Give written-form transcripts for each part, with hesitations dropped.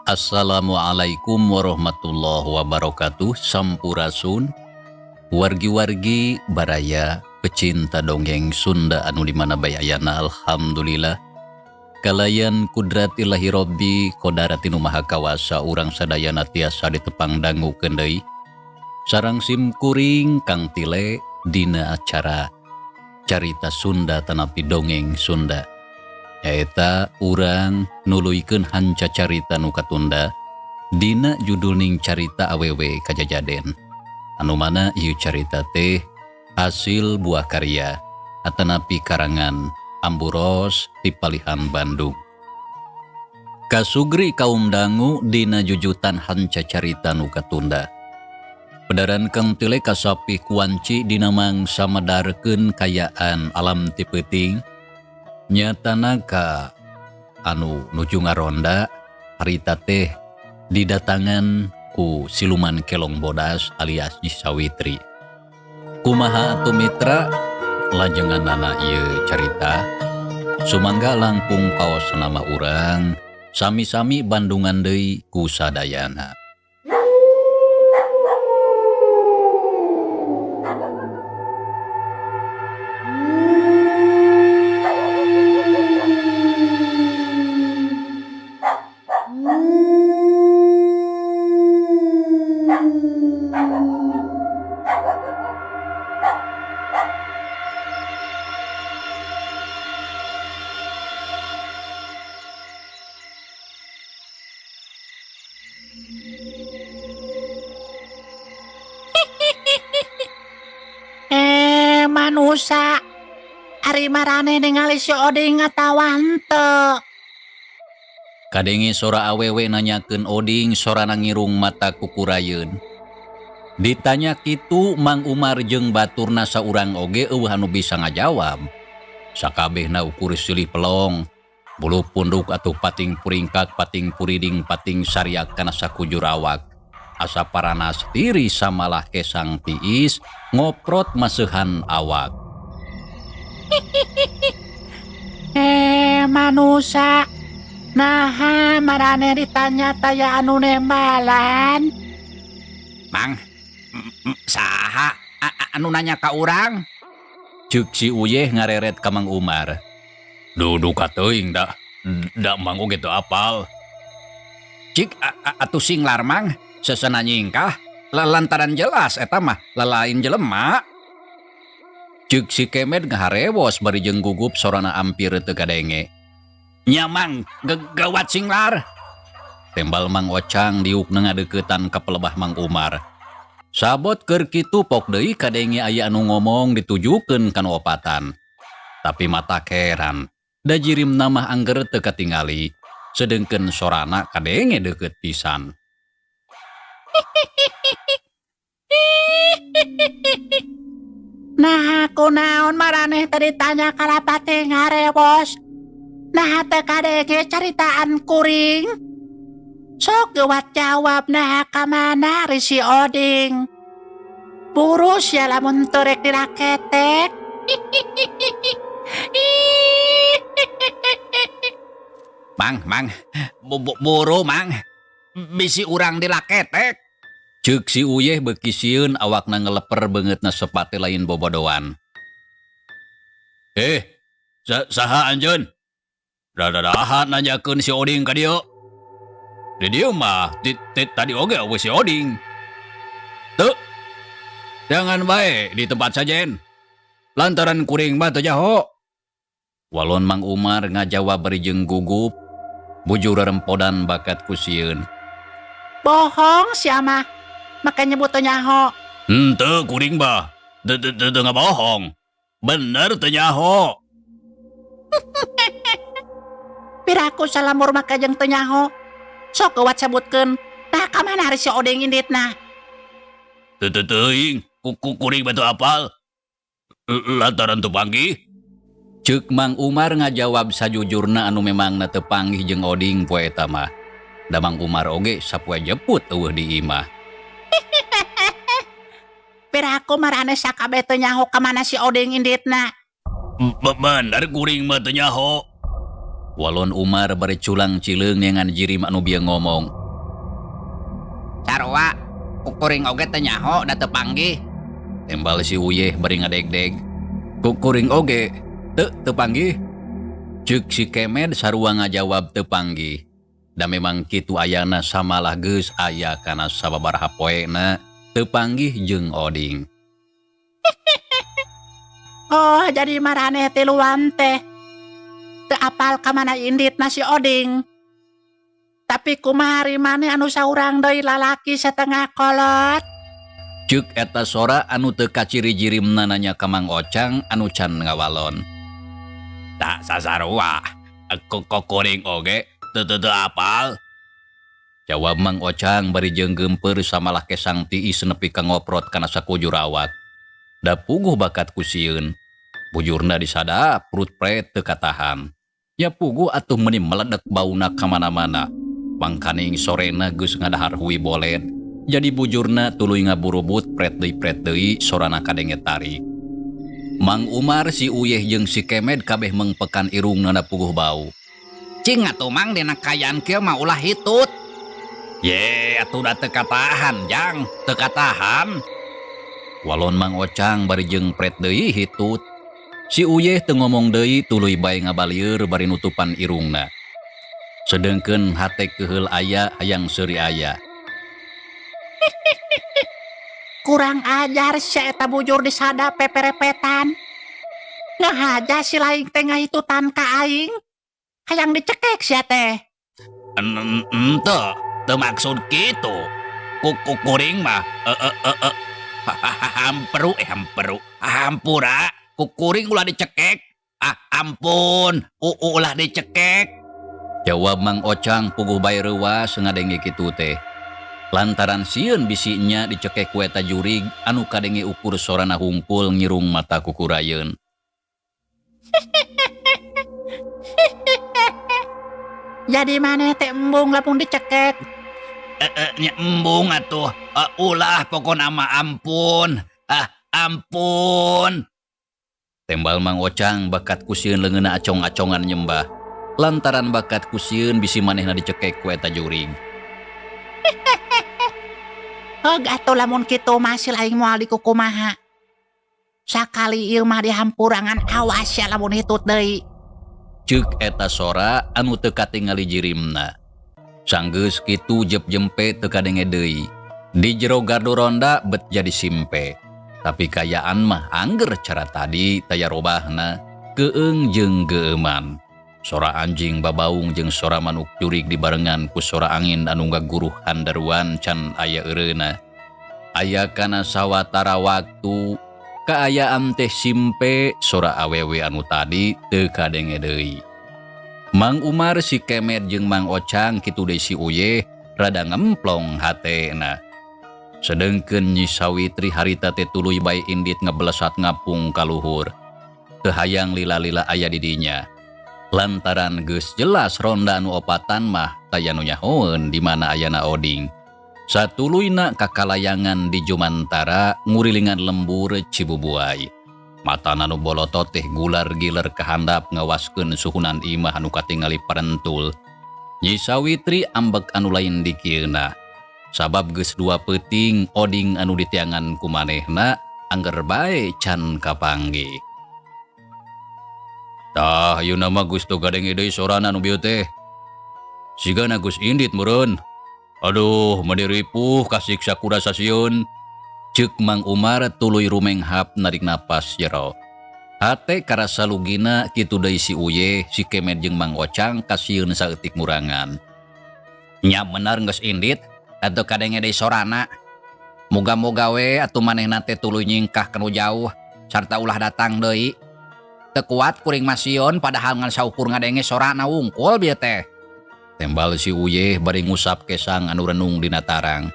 Assalamualaikum warahmatullahi wabarakatuh. Sampurasun wargi-wargi baraya pecinta dongeng Sunda anu dimana bayayana. Alhamdulillah kalayan kudrat ilahi robbi kodaratinu maha kawasa urang sadayana tiasa ditepang dangu kendai sarang sim kuring kang tile dina acara carita Sunda tanapi dongeng Sunda. Yaeta urang nuluykeun hanca carita nu katunda dina judulning carita awewe kajajaden anu mana ieu carita teh hasil buah karya atanapi karangan Amburos ti Palihan Bandung. Kasugri kaum dangu dina jujutan hanca carita nu katunda. Pedaran kang tile kasapi kuanci dina mangsa madarkeun kayaan alam ti peuting nyatana ka anu nuju ngaronda harita teh didatangan ku siluman kelong bodas alias Nyi Sawitri. Kumaha atuh mitra lajenganana ieu carita sumangga langkung paos nama urang sami-sami bandungan deui ku sadayana. Manusa ari marane ningali si Oding ngatawan teu. Kadenge sora awewe nanyakeun Oding sorana ngirung mata kukurayeun. Ditanya kitu Mang Umar jeung baturna saurang oge eueuh anu bisa ngajawab. Sakabehna ukur silih pelong, bulu punduk atuh pating puringkak, pating puriding, pating sariak kana sakujur awak. Asa paranas tiri samalah kesang tiis ngoprot maseuhan awak. Manusa naha marane ditanya taya anu nembalan. Mang, saha anu nanya ka urang? Ceuk si Uyeh ngareret ka Mang Umar. Duduk teuing da Mang oge teu apal. Cik atuh singlar Mang, sesana nyingkah lantaran jelas eta mah lalain jelema. Ceuk si Kemet ngaharewos bari jeung gugup sorana ampir teu kadenge. Nya Mang, gawat singlar. Tembal Mang Ocang diuk ngadeuketan ka pelebah Mang Umar. Sabot keur kitu pok deui kadenge aya anu ngomong ditujukeun kana opatan. Tapi mata keran, da jirimna mah angger teu katingali, sedengkeun sorana kadenge deukeut pisan. Nah kunaon marane tadi tanya kalapate ngarewos. Nah teu kadenge caritaan kuring. Sok gewat jawab nah kamana ri si Oding. Burus ya lamun teu rek diraketek. Mang, buru Mang, bisi urang dilaketek. Ceuk si Uyeh beuki sieun awakna ngeleper beungeutna sepate lain bobodoan. Saha anjeun? Dadaha nanyakeun si Oding ka dieu. Di dieu mah tadi oge eueuh si Oding. Teu. Jangan bae di tempat sajen. Lantaran kuring mah teu jaho. Walon Mang Umar ngajawab bari jeung gugup, bujur rempodan bakat ku sieun. Bohong sia mah. Makanya nyebut teu nyaho. Henteu kuring mah. Teu ngabohong. Bener teu nyaho. Piraku salamur maka jeung teu nyaho. Sok euat sabutkeun. Tah ka mana ari si Oding inditna? Teu teuing, kuring batu apal. Lantaran teu panggih. Ceuk Mang Umar ngajawab sajujurna anu memangna teu panggih jeung Oding poe eta mah. Da Mang Umar oge sapoe jeput eueuh di imah. Piraku marane sakabeh teu nyaho ka mana si Oding inditna. Bener kuring mah teu nyaho. Walon Umar bari culang cileung ngengan jirim anu bieu ngomong. Sarua, kuring oge teu nyaho da teu panggih. Tembal si Uyeh bari ngadeg-deg. Kuring oge teu panggih. Ceuk si Kemed sarua ngajawab teu panggih. Da memang kitu ayana samalah geus aya kana sababaraha poena teu panggih jeung Oding. Oh, jadi marane tiluan teh. Teu apal ka mana inditna si Oding. Tapi kumari maneh anu saurang deui lalaki setengah kolot. Ceuk eta sora anu teu kaciri jirimna nanya ka Mang Ocang anu can ngawalon. Tak sasarua, kuring oge teu apal. Jawab Mang Ocang bari jeung geumpeur samalah kesang tiis nepi ka ngoprot kana sakujur awak. Da puguh bakat ku sieun. Bujurna disada perut pret teu katahan. Ya puguh atuh meuni meledek bauna ka mana-mana. Mangkaning sorena geus ngadahar huwi bolet. Jadi bujurna tuluy ngaburubut pret deui sorana kadenge tarik. Mang Umar si Uyeh jeung si Kemed kabeh mengpekan irungna na puguh bau. Cing atuh Mang dina kayaan kieu mah ulah hitut. Ye, atuh da teu katahan, Jang, teu katahan. Walon Mang Ocang bari jeung pret deui hitut. Si Uyeh teu ngomong deui tuluy bae ngabalieur bari nutupan irungna. Sedengkeun hate keheul aya hayang seuri aya. Kurang ajar si eta bujur disada peperepetan. Ngahaja si laing teh ngahitutan ka aing. Hayang dicekek sia teh. Teu maksud kitu. Kuring mah hampura. Kuring ulah dicekek. Ampun, ulah dicekek. Jawab Mang Ocang puguh bae reuwas ngadenge kitu teh. Lantaran sieun bisinya dicekek ku eta jurig anu kadenge ukur sorana hungkul ngirung mata kukurayeun. Jadi maneh teh embung lapung dicekek. Nya embung atuh. Ulah pokona mah ampun. Ampun. Tembal Mang Ocang bakat ku sieun leungeunna acong-acongan nyembah. Lantaran bakat ku sieun bisi manehna dicekek ku eta jurig. Heg atuh lamun kitu mah si laing moal dikukumaha. Sakali ieu mah dihampurangan awas ya lamun hitut deui. Ceuk eta sora anu teu katingali jirimna. Sanggeus kitu jep-jempe teu kadenge deui. Di jero gardu ronda bet jadi simpe. Tapi kayaan mah angger cara tadi taya robahna keung jeung geuman. Sora anjing babaung jeung sora manuk jurig dibarengan ku sora angin anu ngaguruh handaruan can aya eureuna. Aya kana sawatara waktu kaayaan teh simpe sora awewe anu tadi teu kadenge deui. Mang Umar si Kemed jeung Mang Ocang kitu deui si Uyeh rada ngemplong hatena. Sedengkeun Nyi Sawitri harita teh tuluy bae indit ngebelesat ngapung ka luhur. Teu hayang lila-lila aya di dinya. Lantaran geus jelas ronda anu opatan mah taya nu nyahoeun di mana ayana Oding. Satuluyna kakalayangan di Jumantara ngurilingan lembur Cibubuay. Matana nu bolotot teh gular-giler kahandap ngawaskeun suhunan imah anu katingali parentul. Nyi Sawitri ambek anu lain dikieuna. sabab geus dua peuting oding anu ditiangan ku manehna angger bae can kapanggih. Tah ayeuna mah Gus teu gadenge deui sorana anu bieu teh. Sigana Gus Indit meureun. Aduh, mandiripuh kasiksa kurasa sieun. Ceuk Mang Umar tuluy rumenghap narik napas jero. Hate karasa lugina kitu deui si Uye, si Kemet jeung Mang Ocang kasieun saeutik murangan. Nya bener Gus Indit, atuh kadenge deui sorana. Moga-moga we atuh manehna teh tuluy nyingkah kanu jauh sarta ulah datang deui. Teu kuat kuring masieun padahal ngan saukur ngadenge sorana wungkul bieu teh. Tembal si Uye bari ngusap kesang anu renung dina tarang.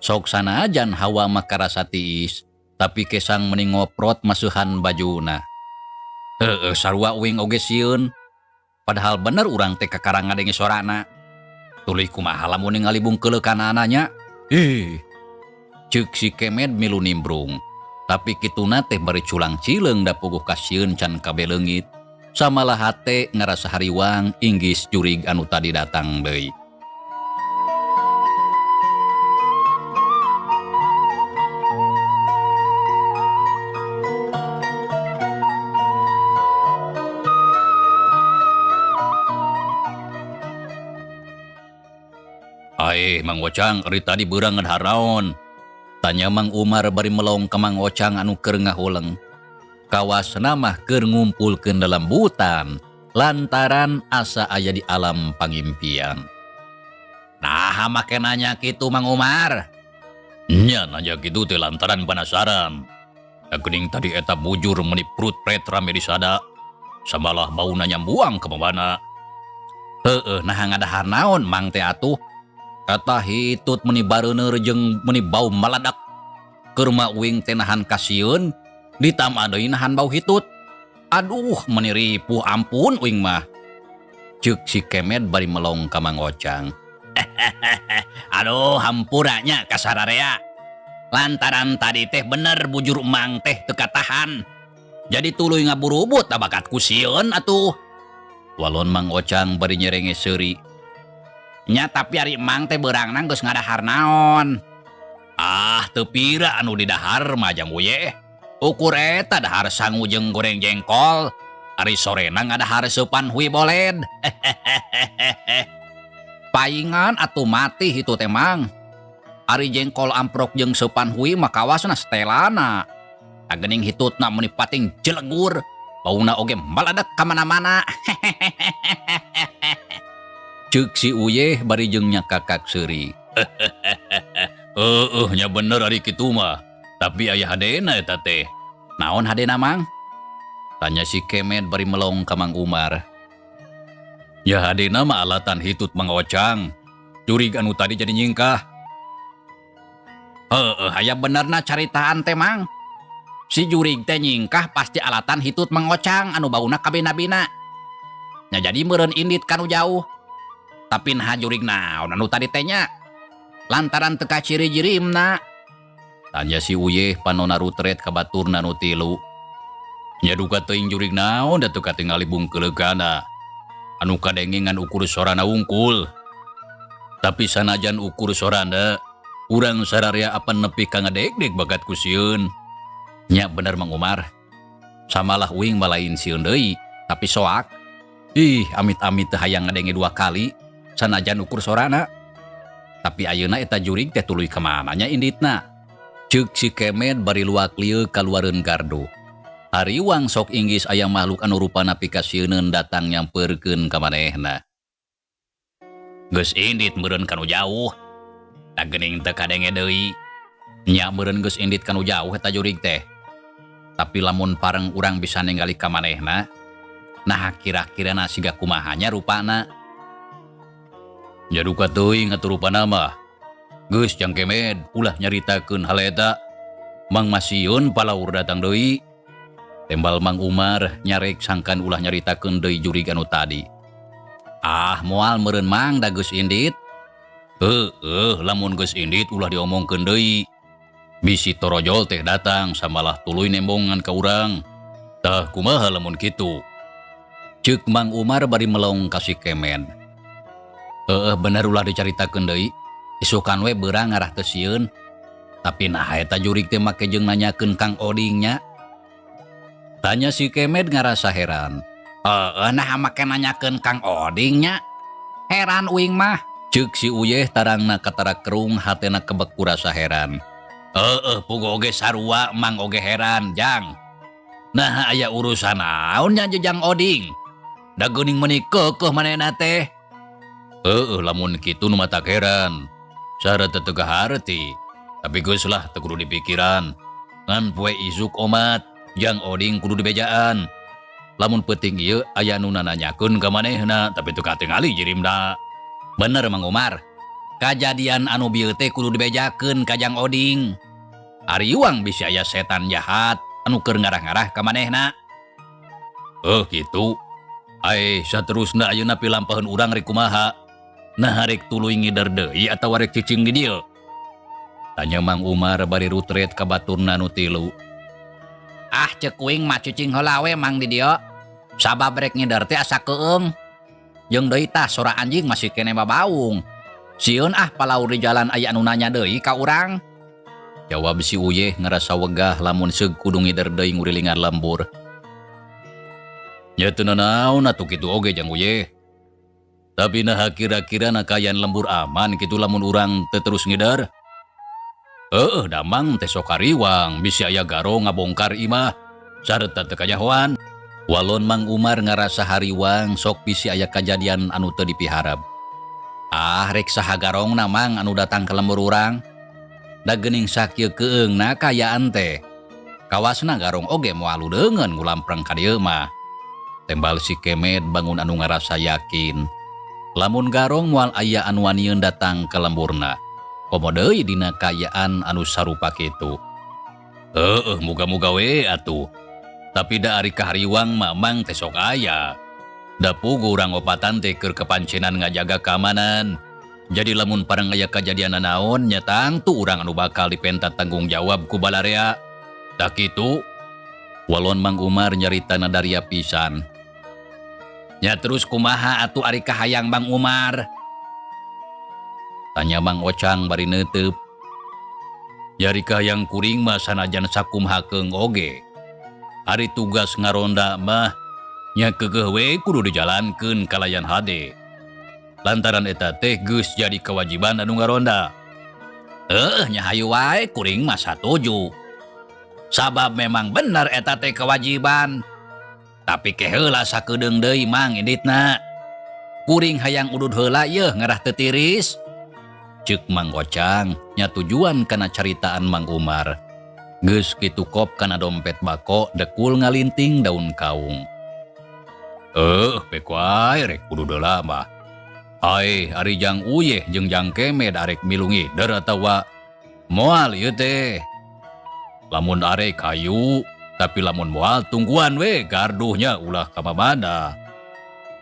Sok sanajan hawa mah karasa tiis, tapi kesang meni ngoprot masuhan bajuna. Sarua uing oge sieun. Padahal bener urang teh kakarang ngadenge sorana. Tuluy kumaha lamun ningali bungkeuleukana nya? Ceuk si Kemet milu nimbrung. Tapi kituna teh bari culang cileung da puguh ka sieun can kabeleungit. Samalah hate ngarasa hariwang inggis jurig anu tadi datang deui. Ae Mang Ocang ari tadi beurang ngedahar naon? Tanya Mang Umar bari melong ka Mang Ocang anu keur ngahuleng. Kawasna mah keur ngumpulkeun dalam hutan lantaran asa aya di alam pangimpian. Nah, make nanya kitu Mang Umar. Nya nanya kitu teh lantaran penasaran. Geuning tadi eta bujur meuni perut pret rame di sada. Samalah bauna nyambuang ka mana. Nah ngadahar naon Mang teh atuh? Eta hitut meuni bareuneur jeung meuni bau maladak. Keur mah uing teh nahan kasieun. Ditambah deui nahan bau hitut. Aduh, meuni ripuh ampun uing mah. Ceuk si Kemet bari melong ka Mang Ocang. Aduh, hampura nya kasararea. Lantaran tadi teh bener bujur Mang teh teu katahan. Jadi tuluy ngaburubut da bakat ku sieun atuh. Walon Mang Ocang bari nyerenge seuri. Nya tapi ari Mang teh beurangna geus ngadahar naon. Ah, teu pira anu didahar mah jang Uye. Ukur eta dahar sangu jeung goreng jengkol. Ari sorena ngadahar seupan hui boled. Paingan atuh mati hitu teh Mang. Ari jengkol amprok jeung seupan hui mah kawasna setelana. Agening hitutna meuni pating jelegur. Bauna oge maladak ka mana-mana. Ceuk si Uye bari jeung nya kakak seuri. Nya bener ari kitu mah. Tapi aya hadena eta teh. Naon hadena Mang? Tanya si Kemet bari melong ka Mang Umar. Ya hadena mah alatan hitut Mang Ocang. Jurig anu tadi jadi nyingkah. Aya benerna caritaan teh Mang. Si jurig teh nyingkah pasti alatan hitut Mang Ocang anu bauna kabina-bina. Nya jadi meureun indit kanu jauh. Tapi nah jurig naon anu tadi teh nya? Lantaran teu kaciri-jirimna. Tanya si Uye panona rutret ka baturna nu tilu. Nya duka teuing jurig naon da teu katingali bungkeuleukana. Anu kadenge ngan ukur sorana wungkul. Tapi sanajan ukur sorana, urang sararea apan nepi ka ngadegdeg bagat ku sieun. Nya bener Mang Umar. Samalah uing malain sieun deui, tapi soak. Amit-amit teu hayang ngadenge dua kali sanajan ukur sorana. Tapi ayeuna eta jurig teh tuluy ka mana nya inditna? Ceuk si Kemet bari luak lieu kaluareun gardu. Hariwang sok inggis aya makhluk anu rupana pikasieun datang nyampeurkeun ka manehna. Geus indit meureun kanu jauh. Da geuning teu kadenge deui. Nya meureun geus indit kanu jauh eta jurig teh. Tapi lamun pareng urang bisa ningali ka manehna, nah kira-kirana siga kumaha nya rupana? Nya duka teuing atuh rupana mah. Geus Jang Kemet ulah nyaritakeun hal eta. Mang Masieun palaur datang deui. Tembal Mang Umar nyarek sangkan ulah nyaritakeun deui jurig anu tadi. Moal meureun Mang da geus indit. Lamun geus indit ulah diomongkeun deui. Bisi torojol teh datang samalah tuluy nembongan ka urang. Tah kumaha lamun kitu? Ceuk Mang Umar bari melong ka si Kemet. Bener ulah dicaritakeun deui. isukan we beurang ngarah teu sieun. Tapi nah eta jurig teh make jeung nanyakeun Kang Odingnya. Tanya si Kemet ngarasa heran. Nah make nanyakeun Kang Odingnya. Heran uing mah. Ceuk si Uyeh tarangna katara kerung hatena kebek kurasa heran. Pugo oge sarua mang oge heran, Jang. Nah aya urusan naon nya Jang Oding? Da geuning meuni keukeuh manehna teh. Lamun kitu nu matak heran. Sarat teu harti. Tapi geus lah teu kudu dipikiran. Ngan poe isuk omat, Jang Oding kudu dibejaan. Lamun peuting ieu aya nu nanyakeun ka manehna, tapi teu katingali jirimna. Bener Mang Umar. Kajadian anu bieu teh kudu dibejakeun ka Jang Oding. Ari uang bisa aya setan jahat anu keur ngarah-ngarah ka manehna. Kitu. Ai saterusna ayeuna pilampaheun urang rek kumaha? Nah rek tuluy ngidar deui atawa rek cicing di dieu? Tanya Mang Umar bari rutret ka baturna nu tilu. Ceuk uing mah cicing heula we Mang di dieu. Sabab rek ngidar teh asa keung. Jeung deui tah sora anjing masih kene babaung. Sieun palaur di jalan aya anu nanya deui ka urang. Jawab si Uyeh ngerasa wegah lamun seug kudu ngidar deui ngurilingan lembur. Nya teu naon atuh kitu oge Jang Uyeh. Tapi nah kira-kira kayan lembur aman kitu lamun urang teu terus ngidar. Damang teh sok kariwang bisi aya garo ngabongkar imah. Sareta teu kanyahoan. Walon Mang Umar ngarasa hariwang sok bisi aya kajadian anu teu dipiharap. Rek saha garongna Mang anu datang ke lembur urang. Da geuning sakieu keungna kayaan teh. Kawasna garong oge moal ludeungeun ngulamprang ka dieu mah. Tembal si Kemet bangun anu ngarasa yakin. Lamun garong moal aya anu wanieun datang ke lemburna. Komo deui dina kayaan anu sarupa kitu. Muga-muga we atuh. Tapi da ari kahariwang mamang teh sok aya. Da pugu urang opatan teh keur kepancenan ngajaga keamanan. Jadi lamun parang aya kajadian naon nya tangtu urang anu bakal dipentat tanggung jawab ku balarea. Da kitu walon Mang Umar nyaritana daria pisan. Nya terus kumaha atuh ari kahayang Mang Umar? Tanya Mang Ocang bari neuteub. Yari kahayang kuring mah sanajan sakumahakeung oge. Ari tugas ngaronda mah nya keugeuh we kudu dijalankeun kalayan hade. Lantaran eta teh geus jadi kewajiban anu ngaronda. Nya hayu wae kuring mah satuju. Sabab memang bener eta teh kewajiban. Tapi ke heula sakedeung deui Mang inditna. Kuring hayang udud heula yeuh ngarah teu tiris. Ceuk Mang Ocang nya tujuan kana caritaan Mang Umar. Geus kitu kop kana dompet bako dekul ngalinting daun kaung. Pek wae rek kudu deula mah. Ari Jang Uyeh jeung Jang Kemet arek milungi dar atawa moal ieu teh. Lamun arek kayu, tapi lamun moal tungguan we garduhnya ulah ka mamana.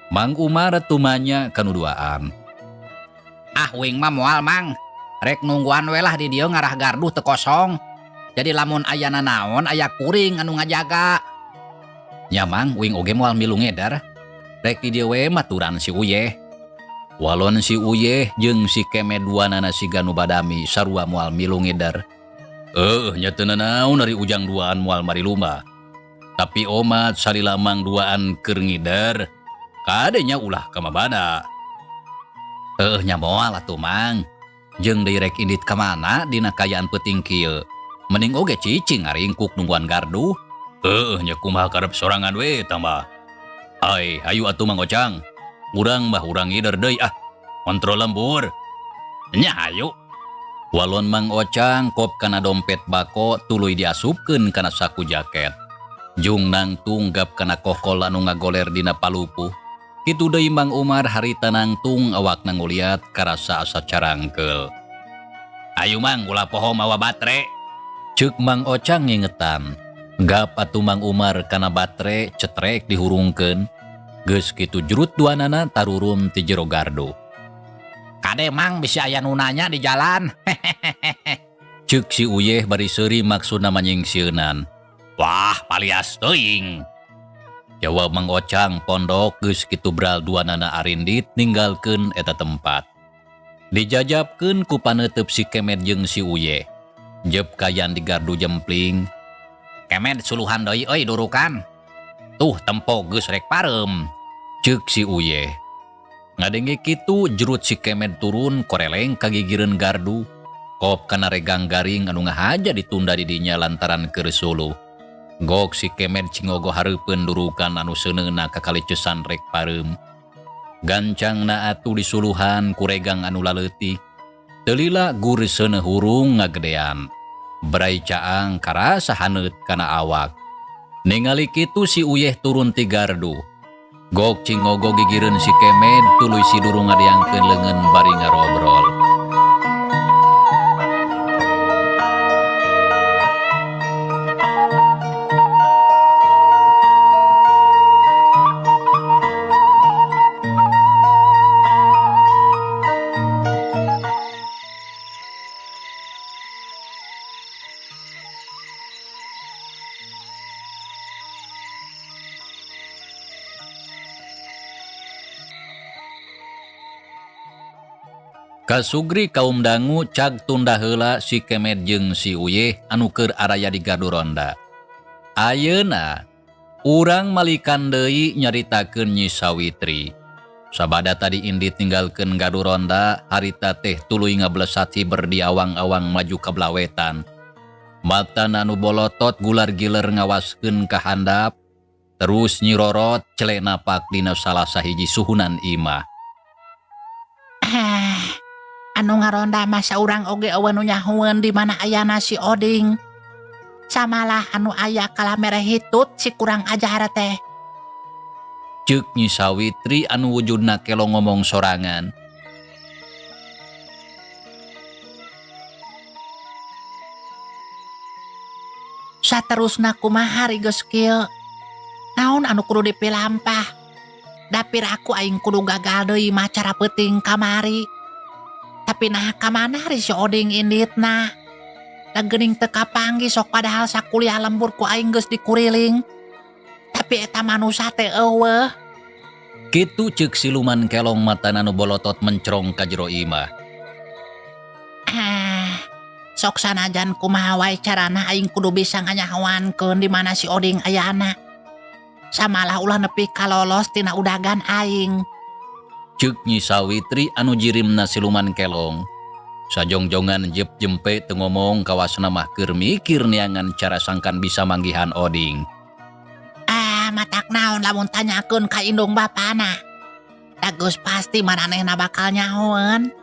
Mang Umar tumanya kanuduaan. Uing mah moal Mang. Rek nungguan we lah di dieu ngarah garduh teu kosong. Jadi lamun aya nanaon aya kuring anu ngajaga. Nya Mang uing oge moal milu ngedar. Rek di dieu we maturan si Uyeh. Walon si Uyeh jeung si Kemet duanana siga nu badami sarua moal milu ngedar. Nya teu naon ari ujang duaan moal mari lumba. Tapi omat salila Mang duaan keur ngidar. Kadenya ulah ka mabana. Nya moal atuh Mang. Jeung deui rek indit ka mana dina kayaan peuting kieu. Mending oge cicing ngaringkuk nungguan gardu. Nya kumaha karep sorangan we tambah. Hayu atuh Mang Ocang. Urang mah urang ngidar deui kontrol lembur. Nya hayu. Walon Mang Ocang kop kana dompet bako tuluy diasupkeun kana saku jaket. Jung nangtung gap kana kokol anu ngagoler dina palupuh. Kitu deui Mang Umar harita nangtung awakna nguliat karasa asa carangkeul. Ayu Mang ulah poho mawa batre. Ceuk Mang Ocang ngingetan. Gap atuh Mang Umar kana batre cetrek dihurungkeun. Geus kitu jurut duanana tarurum ti jero gardu. Kade Mang bisa aya nu nanya di jalan. Ceuk si Uyeh bari seuri maksudna manyingsieunnan. Wah, palias teuing. Jawab Mang Ocang pondok geus kitu bral duanana arindit ninggalkeun eta tempat. Dijajabkeun ku paneuteub si Kemet jeung si Uye. Jep kayan di gardu jempling. Kemet suluhan deui euy durukan. Tuh tempo geus rek parem. Ceuk si Uye. Ngadenge kitu jerut si Kemet turun koreleng kagigireun gardu. Kop kana regang garing anu ngahaja ditunda di dinya lantaran keur suluh. Gok si Kemet cingogo hareupeun durukan anu seungeuna kakalicesan rek parem. Gancangna atuh disuluhan ku regang anu laleutik. Teu lila gureusseuneuh hurung ngagedean. Berai caang karasa haneut kana awak. Ningali kitu si Uyeh turun ti gardu. Gok cingogo gigireun si Kemet tuluy si durung ngadeangkeun leungeun bari ngarobrol. Kasugri kaum dangu cag tunda heula si Kemet jeung si Uyeh anu keur araya di gardu ronda. Ayeuna urang malikan deui nyaritakeun Nyi Sawitri. Sabada tadi indit tinggalkeun gardu ronda, harita teh tuluy ngablesat hiber di awang-awang maju ka blawetan. Matana anu bolotot gular-giler ngawaskeun ka handap, terus Nyi Rorot celek napak dina salah sahiji suhunan imah. Anu ngaronda masa urang oge eueuh nu nyahueun di mana ayana si Oding. Samalah anu aya kalamere hitut si kurang ajar teh. Ceuk Nyi Sawitri anu wujudna kelo ngomong sorangan. Saterusna kumaha rigeus kieu? Naon anu kudu dipilampah? Dapir aku aing kudu gagal deui macara peuting kamari. Tapi nah kamana ri si Oding inditna? Da geuning teu kapanggih sok padahal sakuliah lembur ku aing geus dikuriling. Tapi eta manusa teh eueuh. Kitu ceuk siluman kelong matana nu bolotot mencrong ka jero imah. Sok sanajan kumaha wae carana aing kudu bisa nganyahoankeun di mana si Oding ayana. Samalah ulah nepi ka lolos tina udagan aing. Ceuk Nyi Sawitri anu jirimna siluman kelong. Sajongjongan jep jempe teu ngomong kawasna mah keur mikir neangan cara sangkan bisa manggihan Oding. Matak naon lamun tanyakeun ka indung bapana. Da geus pasti mananehna bakal nyahoeun.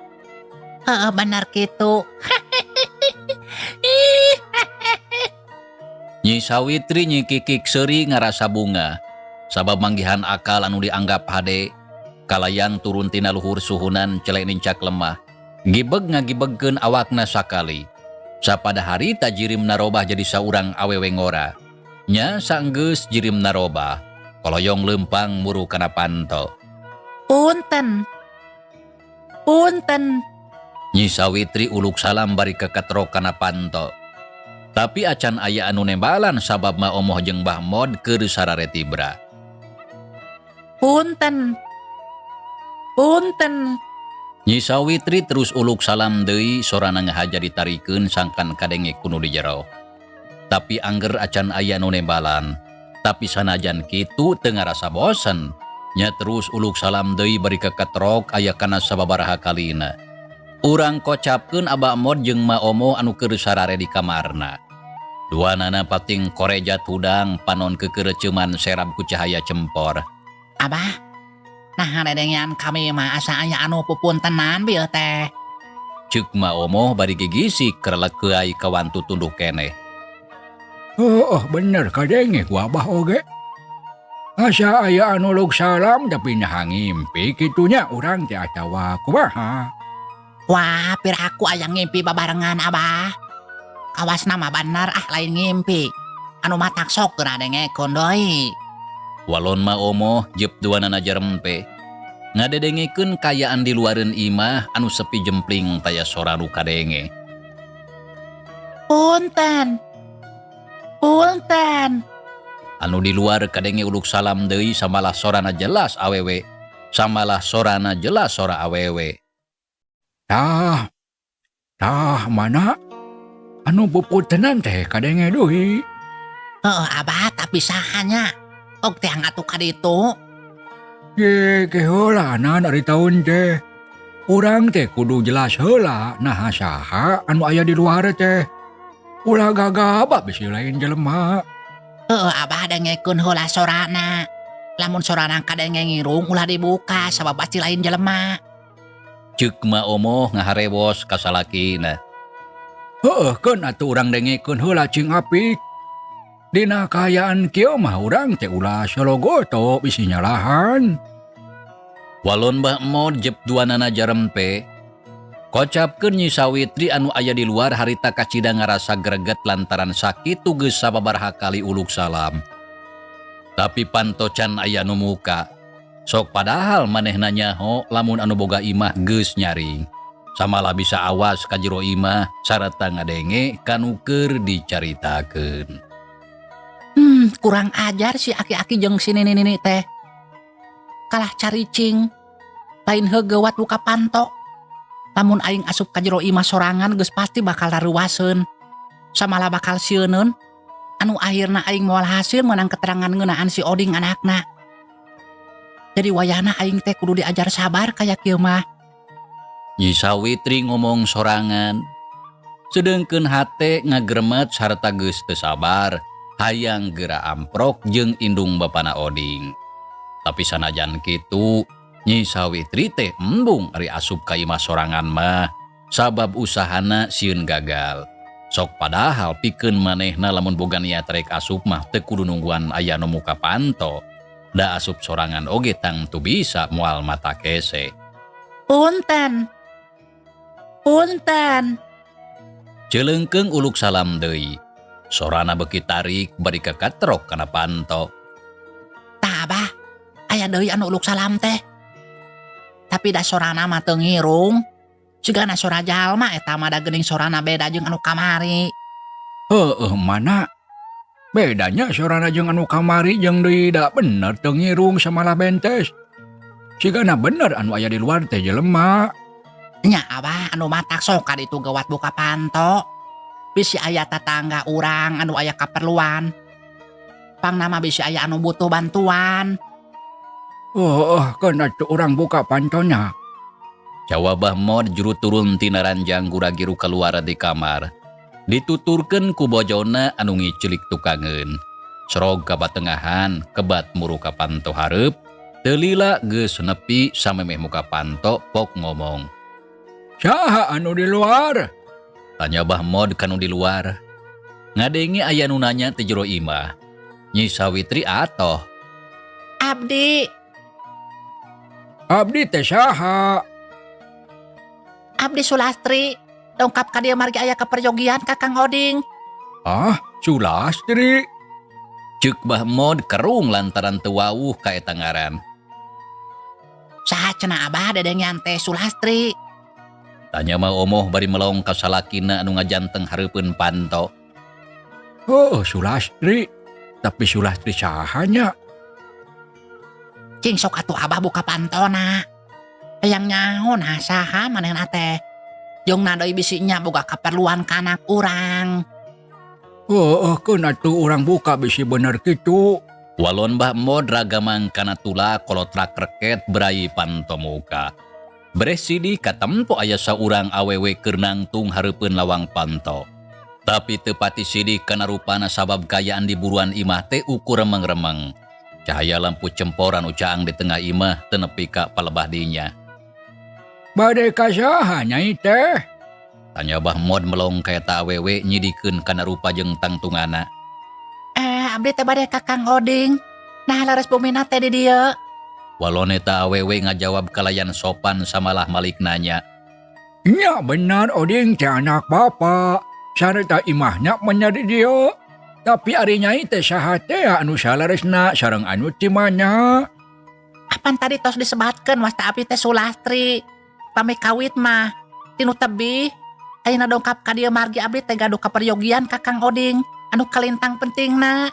Heueuh bener kitu. Nyi Sawitri nyikikik seuri ngarasa bunga. Sabab manggihan akal anu dianggap hade. Kalayang turun tina luhur suhunan celek nincak lemah. Gibeg ngagibegkeun awakna sakali. Sapada hari tajirimna robah jadi saurang awewe ngora. Nya sanggeus jirimna robah. Koloyong lempang muru kana panto. Punten. Nyi Sawitri uluk salam bari kekatrok kana panto. Tapi acan aya anu nembalan sabab ma omoh jeung Mbah Mod keur sarare tibra. Punten. Nyi Sawitri terus uluk salam deui sorana ngahaja ditarikeun sangkan kadenge kuno di jero. Tapi angger acan aya nu nembalan. Tapi sanajan kitu teu ngarasa bosen. Nya terus uluk salam deui bari kekatrok aya kana sababaraha kalina. Urang kocapkeun Abah Mod jeung Ma Omo anu keur sarare di kamarna. Duanana pating korejat hudang panon kekeureuceuman serab ku cahaya cempor. Abah, nah dedengian kami mah asa aya anu pupuntenan bieu teh. Ceuk Ma Omo bari gigisik keur lekeuai kawantu tunduh keneh. Bener kadenge ku Abah oge. Asa aya anu uluk salam tapi nyaha ngimpi kitunya urang teh atawa kumaha. Wah, pir aku aya ngimpi babarengan Abah. Kawasna mah bener lain ngimpi. Anu matak sok geura dengekeun deui. Walon Ma Omo jep duanana jarempe. Ngadedengikeun kayaan di luareun imah anu sepi jempling taya sora nu kadenge. Punten. Anu di luar kadenge uluk salam deui samalah sorana jelas awewe. Samalah sorana jelas sora awewe. Tah, mana? Anu puputenan teh kadenge deui. Abah tapi sahanya. Og teh ngatu ka ditu. Ye keheulanan ari taun teh. Urang teh kudu jelas heula naha saha anu aya di luar teh. Ulah gagaba bisi lain jelema. Abah dengekeun heula sorana. Lamun sorana kadenge ngirung ulah dibuka sabab pasti lain jelema. Ceuk ma omoh ngaharewos ka salakina. Keun atuh urang dengekeun heula cing apik. Dina kaayaan kieu mah urang teh ulah salogoto bisi nyalahan. Walon Mbah Mod jep duanana jarempe, kocapkeun Nyi Sawitri anu aya di luar harita kacida ngarasa greget lantaran sakitu geus sababaraha kali uluk salam. Tapi pantocan aya nu muka, sok padahal manehna nyaho lamun anu boga imah geus nyaring. Samalah bisa awas ka jero imah sareta ngadenge kanu keur dicaritakeun. Kurang ajar si aki-aki jeung si nini-nini teh. Kalah caricing. Lain heugeuwat buka panto. Lamun aing asup ka jero imah sorangan geus pasti bakal daruwaseun. Samalah bakal sieuneun. Anu akhirna aing moal hasil menang keterangan ngeunaan si Oding anakna. Jadi wayahna aing teh kudu diajar sabar kayak kieu mah. Nyi Sawitri ngomong sorangan, sedengkeun hate ngagremet sarta geus teu sabar, hayang geura amprok jeung indung bapana Oding. Tapi sanajan kitu, Nyi Sawitri teh embung ari asup ka imah sorangan mah, sabab usahana sieun gagal. Sok padahal pikeun manehna lamun boga niat rek asup mah teu kudu nungguan aya nu muka panto. Da asup sorangan oge tangtu bisa moal mata kese. Punten. Celeungkeung uluk salam deui. Sorana beuki tarik bari kakatrok kana panto. Tah Abah, aya deui anu uluk salam teh. Tapi da sorana mah teu ngirung. Sigana sora jalma eta mah da geuning sorana beda jeung anu kamari. Mana? Bedanya sorana jeung anu kamari jeung deui da bener teu ngirung samalah bentes. Sigana bener anu aya di luar teh jelema. Nya Abah anu matak sok ka ditu gawat buka panto. Bisi aya tetangga urang anu aya kaperluan. Pangnama bisi aya anu butuh bantuan. Keun atuh urang buka pantonya. Jawab Mbah Mod juru turun tina ranjang gura-giru keluar di kamar. Dituturkeun ku bojona anu ngicelik tukangeun. Serog ka batengahan, kebat muru ka panto hareup. Teu lila geus nepi samemeh muka panto pok ngomong. Saha anu di luar? Tanya Mbah Mod kanu di luar. Ngadenge aya nu nanya ti jero imah. Nyi Sawitri atoh. Abdi Teh saha? Abdi Sulastri. Dongkap ka dieu margi aya kaperjogian ka Kang Oding. Sulastri. Ceuk Mbah Mod kerung lantaran teu wawuh ka eta ngaran. Saha cenah Abah dedengian teh Sulastri? Tanya mah omoh bari melong ka salakina anu ngajanteng hareupeun panto. Sulastri. Tapi Sulastri sahanya? Cing sok atuh Abah buka pantona. Hayang nyaho nah saha manehna teh. Jongna deui bisi nya boga kaperluan ka anak urang. Keun atuh urang buka bisi bener kitu. Walon Mbah Mod ragamang kana tula kolotrak reket berai panto muka. Beres sidi katempo aya saurang awewe keur nangtung hareupeun lawang panto. Tapi teu pati sidi kana rupana sabab kayaan di buruan imah teh ukur remeng-remeng. Cahaya lampu cempor anu caang di tengah imah teu nepi ka palebah dinya. Bade ka saha nyai teh? Tanya Mbah Mod melong ka eta awewe nyidikeun kana rupa jeung tangtungana. Abdi teh bade ka Kang Oding. Nah laras bumina teh di dieu. Walon eta awewe ngajawab kalayan sopan samalah malik nanya. Nya benar Oding teh anak bapa. Sareta imahnya menjadi dia. Tapi ari nyai teh saha teh anu salaresna sareng anu timanya. Apan tadi tos disebatkeun wasta abdi teh Sulastri. Pame kawit mah tinu tebih. Ayeuna dongkap ka dieu margi abdi teh gaduh kaperyogian ka Kang Oding anu kalintang pentingna.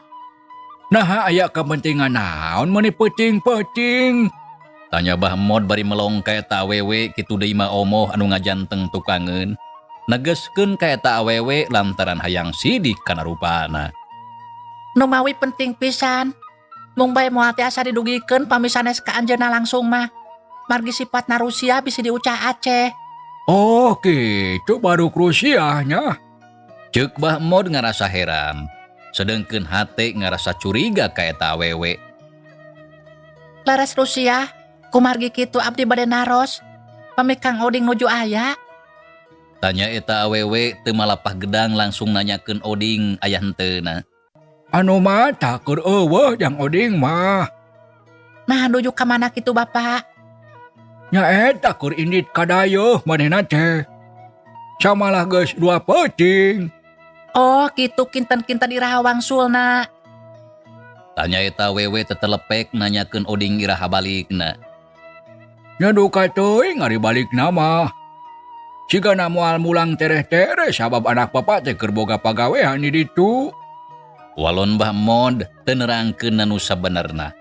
Nah aya kepentingan naon meuni peuting-peuting? Tanya Bahmod bari melong ka eta awewe kitu deui mah omoh anu ngajanteng tukangeun. Negeskeun ka eta awewe lantaran hayang sidik kana rupana. Nu mawi penting pisan. Mung bae moal teh asa didugikeun pamisanes ka anjeunna langsung mah. Margi sifatna Rusia bisa diucah Aceh. Oh gitu baru Rusianya. Ceuk Bahmod ngarasa heran. Sedengkeun hate ngarasa curiga ka eta awewe. Laras Rusia, kumargi kitu abdi bade naros. Pami Kang Oding nuju aya. Tanya eta awewe teu malapah gedang langsung nanyakeun Oding aya henteuna. Anu mah tak keur eueuh Jang Oding mah. Nah nuju ka mana kitu Bapak? Nya eta keur indit kadayeuh manehna teh. Samalah geus 2 peuting. Oh kitu kinten-kinten iraha wangsulna. Tanya eta awewe tetelepek nanyakeun Oding iraha balikna. Nya duka teuing ari balikna mah. Sigana moal mulang tereh-tereh sabab anak bapa teh keur boga pagawean di ditu. Walon Bahmod teu nerangkeun anu sabenerna.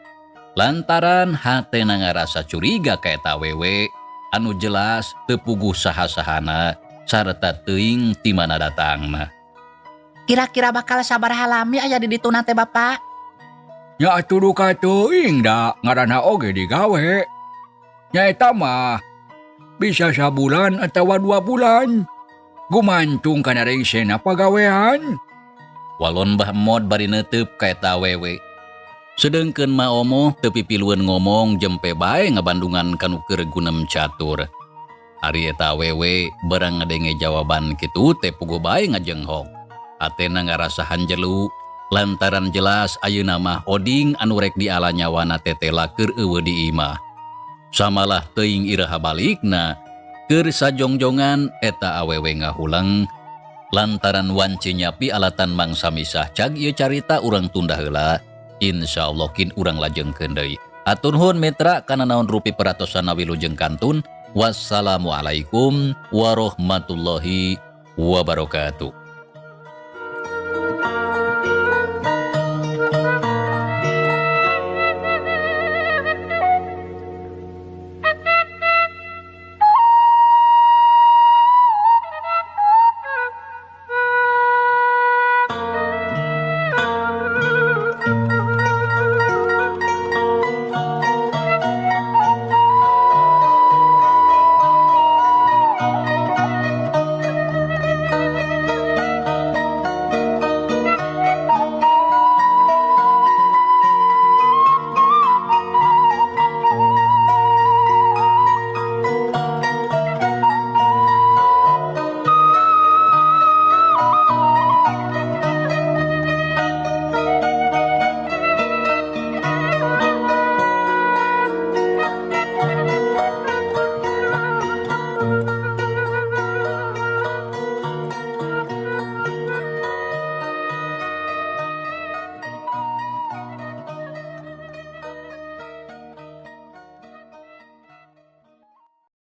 Lantaran hatena ngarasa curiga ka eta awewe anu jelas teu puguh saha-sahana sarta teuing ti mana datangna. Kira-kira bakal sabaraha lami aya di ditu teh Bapak? Nya atuh duka teuing da ngaranna oge digawe. Nya eta mah bisa sabulan atawa 2 bulan. Gumantung kana rengsena pagawean. Walon Bahmod bari neuteup ka eta awewe. Sedengkeun ma omoh teu pipilueun ngomong jempe bae ngabandungan kanu keur gunem catur. Ari eta awewe barang ngadenge jawaban kitu teh puguh bae ngajenghok. Atena ngarasa hanjelu lantaran jelas ayeuna mah Oding anu rek diala nyawana tetela keur eueuh di imah. Samalah teuing iraha balikna keur sajongjongan eta awewe ngahulang lantaran wanci nyapi alatan mangsa misah cag ieu carita urang tunda heula. Insyaallah kin urang lajengkeun deui. Hatur nuhun mitra kana naon rupi peratosan wilujeng kantun. Wassalamualaikum warahmatullahi wabarakatuh.